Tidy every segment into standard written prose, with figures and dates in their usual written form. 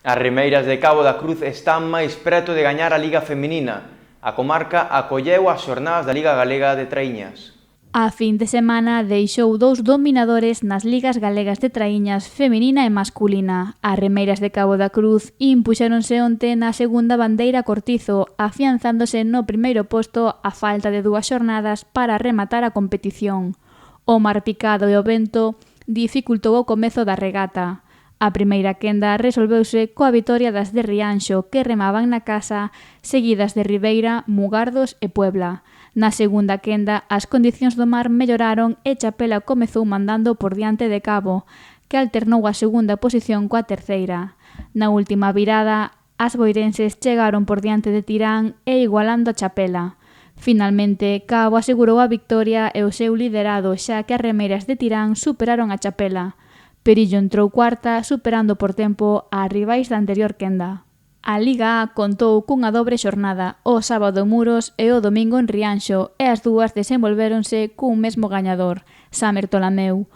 As remeiras de Cabo da Cruz están máis preto de gañar a Liga Feminina. A comarca acolleu as xornadas da Liga Galega de Traíñas. A fin de semana deixou dous dominadores nas ligas galegas de traíñas feminina e masculina. As remeiras de Cabo da Cruz impuxéronse onte na segunda bandeira Cortizo, afianzándose no primeiro posto a falta de 2 xornadas para rematar a competición. O mar picado e o vento dificultou o comezo da regata. A primeira quenda resolveuse coa vitoria das de Rianxo, que remaban na casa, seguidas de Ribeira, Mugardos e Puebla. Na segunda quenda, as condicións do mar melloraron e Chapela comezou mandando por diante de Cabo, que alternou a segunda posición coa terceira. Na última virada, as boirenses chegaron por diante de Tirán e igualando a Chapela. Finalmente, Cabo asegurou a victoria e o seu liderado, xa que as remeiras de Tirán superaron a Chapela. Perillo entrou cuarta, superando por tempo a rivais da anterior quenda. A Liga A contou cunha dobre xornada, o sábado en Muros e o domingo en Rianxo, e as dúas desenvolvéronse cun mesmo gañador, Samer Tolameu.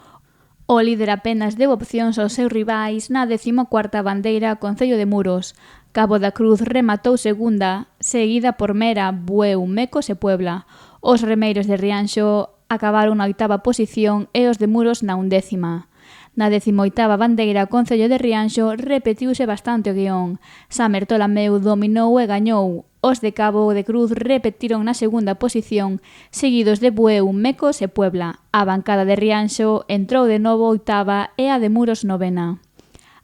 O líder apenas deu opcións aos seus rivais na 14ª bandeira Concello de Muros. Cabo da Cruz rematou segunda, seguida por Mera, Bueu, Mecos e Puebla. Os remeiros de Rianxo acabaron na 8ª posición e os de Muros na 11ª. Na 18ª bandeira Concello de Rianxo repetiuse bastante o guión. Samer Tolameu dominou e gañou. Os de Cabo de Cruz repetiron na segunda posición, seguidos de Bueu, Mecos e Puebla. A bancada de Rianxo entrou de novo 8ª e a de Muros 9ª.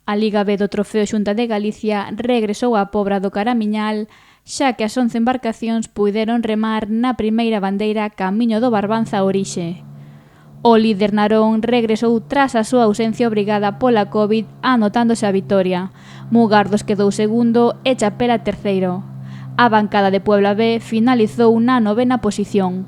A Liga B do Trofeo Xunta de Galicia regresou á Pobra do Caramiñal, xa que as 11 embarcacións puideron remar na primeira bandeira camiño do Barbanza Orixe. O líder Narón regresou tras a súa ausencia obrigada pola Covid, anotándose a vitoria. Mugardos quedou segundo e Chapela terceiro. A bancada de Puebla B finalizou na 9ª posición.